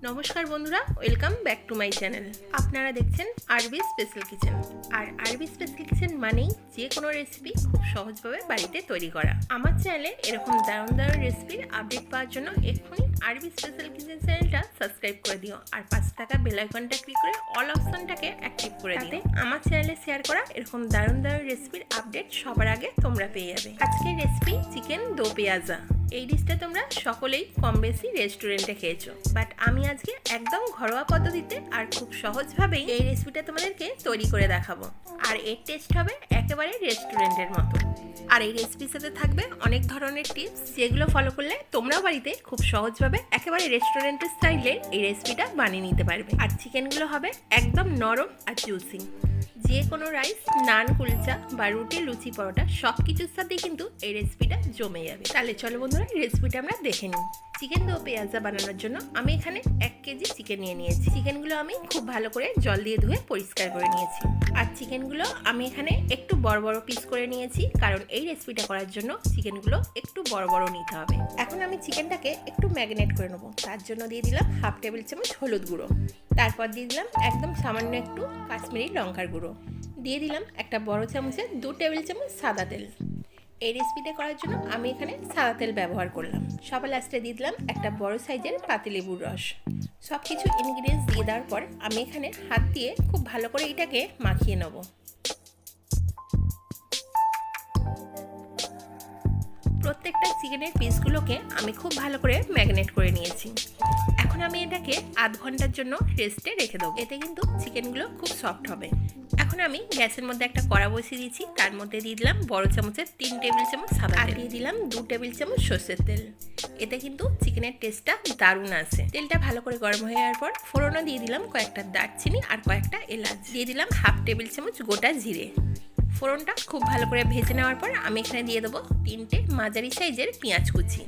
নমস্কার বন্ধুরা, welcome back to my channel. আপনারা দেখছেন আরবি স্পেশাল কিচেন। আর আরবি স্পেশাল কিচেন মানেই যে কোনো রেসিপি খুব সহজভাবে বাড়িতে তৈরি করা। আমার চ্যানেলে এরকম দারুণ দারুণ রেসিপির আপডেট পাওয়ার জন্য এক্ষুনি আরবি স্পেশাল কিচেন চ্যানেলটা সাবস্ক্রাইব করে দিও আর পাশে থাকা বেল আইকনটা ক্লিক করে অল অপশনটাকে অ্যাক্টিভ করে দিও। আমার চ্যানেলে শেয়ার করা এরকম দারুণ দারুণ রেসিপির আপডেট সবার আগে তোমরা পেয়ে যাবে। আজকের রেসিপি চিকেন দো পেঁয়াজা। এই ডিশটা তোমরা সকলেই কম বেশি রেস্টুরেন্টে খেয়েছো, বাট আমি আজকে একদম ঘরোয়া পদ্ধতিতে আর খুব সহজভাবেই এই রেসিপিটা তোমাদেরকে তৈরি করে দেখাবো। আর এর টেস্ট হবে একেবারে রেস্টুরেন্টের মতো। আর এই রেসিপির সাথে থাকবে অনেক ধরনের টিপস, যেগুলো ফলো করলে তোমরাও বাড়িতে খুব সহজভাবে একেবারে রেস্টুরেন্টের স্টাইলে এই রেসিপিটা বানিয়ে নিতে পারবে। আর চিকেনগুলো হবে একদম নরম আর জুসি। যে কোনো রাইস, নান, কুলচা বা রুটি, লুচি, পরোটা সব কিছুর সাথে কিন্তু এই রেসিপিটা জমে যাবে। তাহলে চলো বন্ধুরা, রেসিপিটা আমরা দেখে নিই। চিকেন দো পেঁয়াজা বানানোর জন্য আমি এখানে 1 কেজি চিকেন নিয়ে নিয়েছি। চিকেনগুলো আমি খুব ভালো করে জল দিয়ে ধুয়ে পরিষ্কার করে নিয়েছি। আর চিকেনগুলো আমি এখানে একটু বড় বড় পিস করে নিয়েছি, কারণ এই রেসিপিটা করার জন্য চিকেনগুলো একটু বড় বড় নিতে হবে। এখন আমি চিকেনটাকে একটু ম্যারিনেট করে নেবো। তার জন্য দিয়ে দিলাম 1/2 টেবিল চামচ হলুদ গুঁড়ো, তারপর দিয়ে দিলাম একদম সামান্য একটু কাশ্মীরি লঙ্কার গুঁড়ো, দিয়ে দিলাম একটা বড় চামচে 2 টেবিল চামচ সাদা তেল। এই রেসিপিটা করার জন্য আমি এখানে সাদা তেল ব্যবহার করলাম। সবার লাস্টে দিয়ে দিলাম একটা বড় সাইজের পাতিলেবুর রস। সব কিছু ইনগ্রিডিয়েন্টস দিয়ে দেওয়ার পর আমি এখানে হাত দিয়ে খুব ভালো করে এটাকে মাখিয়ে নেব। প্রত্যেকটা চিকেনের পিসগুলোকে আমি খুব ভালো করে ম্যারিনেট করে নিয়েছি। এখন আমি এটাকে আধ ঘন্টার জন্য রেস্টে রেখে দেবো। এতে কিন্তু চিকেনগুলো খুব সফট হবে। এখন আমি গ্যাসের মধ্যে একটা কড়া বসিয়ে দিয়েছি। তার মধ্যে দিয়ে দিলাম বড় চামচের 3 টেবিল চামচ সাদা তেল, দিয়ে দিলাম 2 টেবিল চামচ সর্ষের তেল। এতে কিন্তু চিকেনের টেস্টটা দারুণ আসে। তেলটা ভালো করে গরম হয়ে যাওয়ার পর ফোড়নে দিয়ে দিলাম কয়েকটা দারচিনি আর কয়েকটা এলাচ, দিয়ে দিলাম 1/2 টেবিল চামচ গোটা জিরে। ফোড়নটা খুব ভালো করে ভেজে নেওয়ার পর আমি এখানে দিয়ে দেবো 3টে মাঝারি সাইজের পেঁয়াজ কুচি।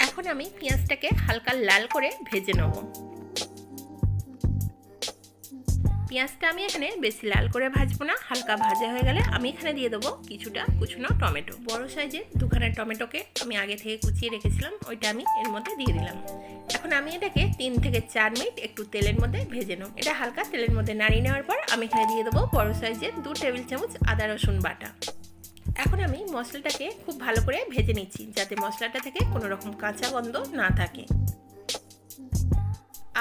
এখন আমি পেঁয়াজটাকে হালকা লাল করে ভেজে নেব। পেঁয়াজটা আমি এখানে বেশি লাল করে ভাজবো না, হালকা ভাজা হয়ে গেলে আমি এখানে দিয়ে দেবো কিছুটা কুচনো টমেটো। বড় সাইজের 2খানা টমেটোকে আমি আগে থেকে কুচিয়ে রেখেছিলাম, ওইটা আমি এর মধ্যে দিয়ে দিলাম। এখন আমি এটাকে 3 থেকে 4 মিনিট একটু তেলের মধ্যে ভেজে নেব। এটা হালকা তেলের মধ্যে নাড়িয়ে নেওয়ার পর আমি এখানে দিয়ে দেবো বড় সাইজের 2 টেবিল চামচ আদা রসুন বাটা। এখন আমি মশলাটাকে খুব ভালো করে ভেজে নিচ্ছি, যাতে মশলাটা থেকে কোনো রকম কাঁচা গন্ধ না থাকে।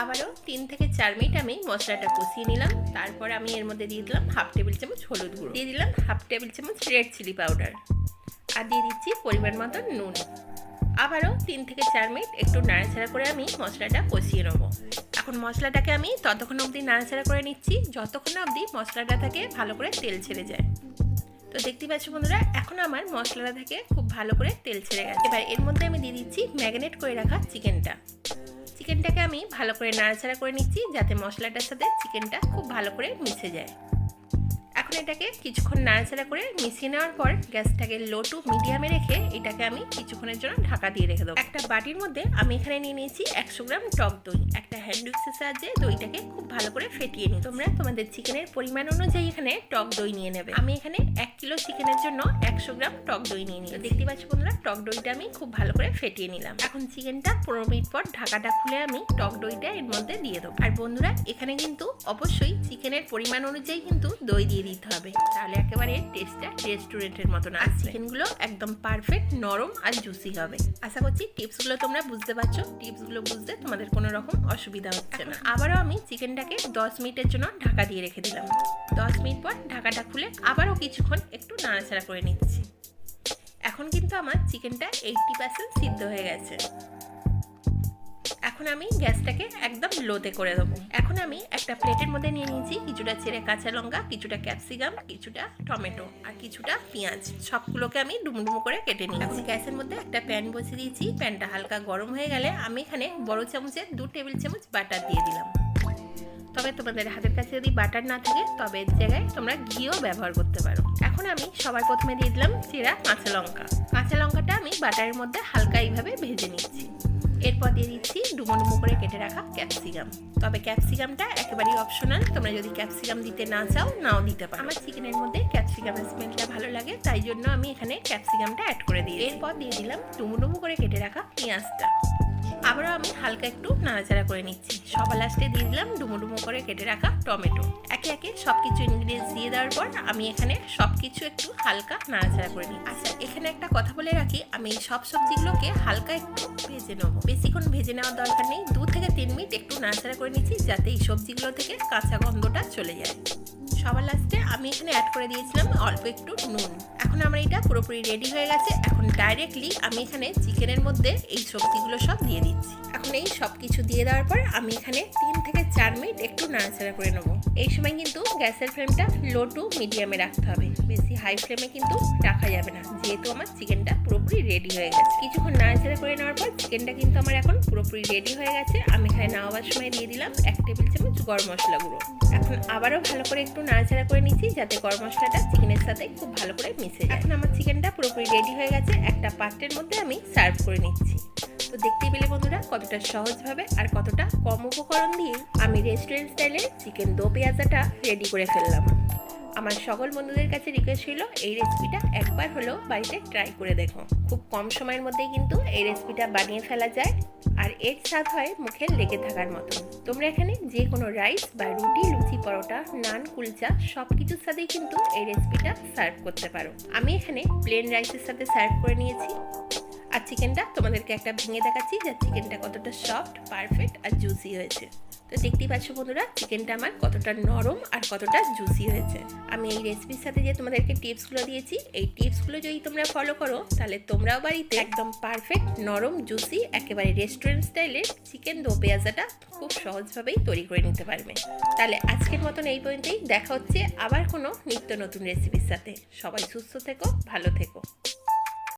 আবারও 3 থেকে 4 মিনিট আমি মশলাটা কষিয়ে নিলাম। তারপর আমি এর মধ্যে দিয়ে দিলাম 1/2 টেবিল চামচ হলুদ গুঁড়ো, দিয়ে দিলাম 1/2 টেবিল চামচ রেড চিলি পাউডার, আর দিয়ে দিচ্ছি পরিমাণ মতো নুন। আবারও 3 থেকে 4 মিনিট একটু নাড়াচাড়া করে আমি মশলাটা কষিয়ে নেবো। এখন মশলাটাকে আমি ততক্ষণ অবধি নাড়াচাড়া করে নিচ্ছি যতক্ষণ অবধি মশলাটা থেকে ভালো করে তেল ছেড়ে যায়। তো দেখতে পাচ্ছ বন্ধুরা, এখন আমার মশলাটা থেকে খুব ভালো করে তেল ছেড়ে গেছে। এবার এর মধ্যে আমি দিয়ে দিচ্ছি ম্যারিনেট করে রাখা চিকেনটাকে আমি ভালো করে নাড়াচাড়া করে নিচ্ছি, যাতে মশলাটার সাথে চিকেনটা খুব ভালো করে মিশে যায়। এখন এটাকে কিছুক্ষণ নাড়াচাড়া করে মিশিয়ে নেওয়ার পর গ্যাসটাকে লো টু মিডিয়ামে রেখে এটাকে আমি কিছুক্ষণের জন্য ঢাকা দিয়ে রেখে দেবো। একটা বাটির মধ্যে আমি এখানে নিয়ে নিয়েছি 100 গ্রাম টক দই। একটা হ্যান্ড উইক্সের সাহায্যে দইটাকে খুব ভালো করে ফেটিয়ে নিই। তোমরা তোমাদের চিকেনের পরিমাণ অনুযায়ী এখানে টক দই নিয়ে নেবে। আমি এখানে 1 কিলো চিকেনের জন্য 100 গ্রাম টক দই নিয়ে নিই। দেখতে পাচ্ছ বন্ধুরা, টক দইটা আমি খুব ভালো করে ফেটিয়ে নিলাম। এখন চিকেনটা 15 মিনিট পর ঢাকাটা খুলে আমি টক দইটা এর মধ্যে দিয়ে দেবো। আর বন্ধুরা, এখানে কিন্তু অবশ্যই চিকেনের পরিমাণ অনুযায়ী কিন্তু দই দিয়ে দিতে হবে, তাহলে একেবারে টেস্টটা রেস্টুরেন্টের মতন আসবে। চিকেনগুলো একদম পারফেক্ট নরম আর জুসি হবে। আশা করছি টিপসগুলো তোমরা বুঝতে পারছো। টিপসগুলো বুঝতে তোমাদের কোনো রকম অসুবিধা হচ্ছে না। আবারও আমি চিকেনটাকে 10 মিনিটের জন্য ঢাকা দিয়ে রেখে দিলাম। 10 মিনিট পর ঢাকাটা খুলে আবারও কিছুক্ষণ একটু নাড়াচাড়া করে নিচ্ছি। এখন কিন্তু আমার চিকেনটা 80% সিদ্ধ হয়ে গেছে। এখন আমি গ্যাসটাকে একদম লোতে করে দেবো। এখন আমি একটা প্লেটের মধ্যে নিয়ে নিয়েছি কিছুটা চেরে কাঁচা লঙ্কা, কিছুটা ক্যাপসিকাম, কিছুটা টমেটো আর কিছুটা পেঁয়াজ। সবগুলোকে আমি ডুমডুমো করে কেটে নিই। এখন গ্যাসের মধ্যে একটা প্যান বসিয়ে দিয়েছি। প্যানটা হালকা গরম হয়ে গেলে আমি এখানে বড় চামচের 2 টেবিল চামচ বাটার দিয়ে দিলাম। তবে তোমাদের হাতের কাছে যদি বাটার না থাকে তবে এর জায়গায় তোমরা ঘিও ব্যবহার করতে পারো। এখন আমি সবার প্রথমে দিয়ে দিলাম চেরা কাঁচা লঙ্কা। কাঁচা লঙ্কাটা আমি বাটারের মধ্যে হালকা এইভাবে ভেজে নিচ্ছি। এরপর দিয়ে দিচ্ছি ডুমো ডুমো করে কেটে রাখা ক্যাপসিকাম। তবে ক্যাপসিকামটা একেবারেই অপশনাল, তোমরা যদি ক্যাপসিকাম দিতে না চাও নাও দিতে পারো। আমার চিকেনের মধ্যে ক্যাপসিকামের স্মেলটা ভালো লাগে, তাই জন্য আমি এখানে ক্যাপসিকামটা অ্যাড করে দিই। এরপর দিয়ে দিলাম ডুমো ডুমো করে কেটে রাখা পেঁয়াজটা। আবারও আমি হালকা একটু নাড়াচাড়া করে নিচ্ছি। সবার লাস্টে দিয়ে দিলাম ডুমো ডুমো করে কেটে রাখা টমেটো। একে একে সবকিছু ইনগ্রিডিয়েন্টস দিয়ে দেওয়ার পর আমি এখানে সবকিছু একটু হালকা নাড়াচাড়া করে নিই। আচ্ছা, এখানে একটা কথা বলে রাখি, আমি এই সব সবজিগুলোকে হালকা একটু ভেজে নেবো। বেশিক্ষণ ভেজে নেওয়ার দরকার নেই, 2 থেকে 3 মিনিট একটু নাড়াচাড়া করে নিচ্ছি যাতে এই সবজিগুলো থেকে কাঁচা গন্ধটা চলে যায়। সবার লাস্টে আমি এখানে অ্যাড করে দিয়েছিলাম অল্প একটু নুন। এখন আমার এটা পুরোপুরি রেডি হয়ে গেছে। এখন ডাইরেক্টলি আমি এখানে চিকেনের মধ্যে এই সবজিগুলো সব দিয়ে দিচ্ছি। এখন এই সব কিছু দিয়ে দেওয়ার পর আমি এখানে 3 থেকে 4 মিনিট একটু নাড়াচাড়া করে নেবো। এই সময় কিন্তু গ্যাসের ফ্লেমটা লো টু মিডিয়ামে রাখতে হবে, বেশি হাই ফ্লেমে কিন্তু রাখা যাবে না, যেহেতু আমার চিকেনটা পুরোপুরি রেডি হয়ে গেছে। কিছুক্ষণ নাড়াচাড়া করে নেওয়ার পর চিকেনটা কিন্তু আমার এখন পুরোপুরি রেডি হয়ে গেছে। আমি এখানে নামাবার সময় দিয়ে দিলাম 1 টেবিল চামচ গরম মশলা গুঁড়ো। এখন আবারও ভালো করে একটু নাড়াচাড়া করে নিচ্ছি যাতে গরম মশলাটা চিকেনের সাথে খুব ভালো করে মিশে যায়। এখন আমার চিকেনটা পুরোপুরি রেডি হয়ে গেছে। একটা পাত্রের মধ্যে আমি সার্ভ করে নিচ্ছি। তো দেখতেই পেলে বন্ধুরা কতটা সহজভাবে আর কতটা কম উপকরণ দিয়ে আমি রেস্টুরেন্ট স্টাইলের চিকেন দো পেঁয়াজাটা রেডি করে ফেললাম। আমার সকল বন্ধুদের কাছে রিকোয়েস্ট ছিল এই রেসিপিটা একবার হলেও বাড়িতে ট্রাই করে দেখো। খুব কম সময়ের মধ্যেই কিন্তু এই রেসিপিটা বানিয়ে ফেলা যায় আর এর স্বাদ হয় মুখে লেগে থাকার মতো। তোমরা এখানে যে কোনো রাইস বা রুটি, লুচি, পরোটা, নান, কুলচা সব কিছুর সাথেই কিন্তু এই রেসিপিটা সার্ভ করতে পারো। আমি এখানে প্লেন রাইসের সাথে সার্ভ করে নিয়েছি। আর চিকেনটা তোমাদেরকে একটা ভেঙে দেখাচ্ছি যে চিকেনটা কতটা সফট, পারফেক্ট আর জুসি হয়েছে। তো দেখতেই পাচ্ছ বন্ধুরা চিকেনটা আমার কতটা নরম আর কতটা জুসি হয়েছে। আমি এই রেসিপির সাথে যে তোমাদেরকে টিপসগুলো দিয়েছি, এই টিপসগুলো যদি তোমরা ফলো করো তাহলে তোমরাও বাড়িতে একদম পারফেক্ট, নরম, জুসি, একেবারে রেস্টুরেন্ট স্টাইলের চিকেন দো পেঁয়াজাটা খুব সহজভাবেই তৈরি করে নিতে পারবে। তাহলে আজকের মতন এই পর্যন্তই। দেখা হচ্ছে আবার কোনো নিত্য নতুন রেসিপির সাথে। সবাই সুস্থ থেকো, ভালো থেকো।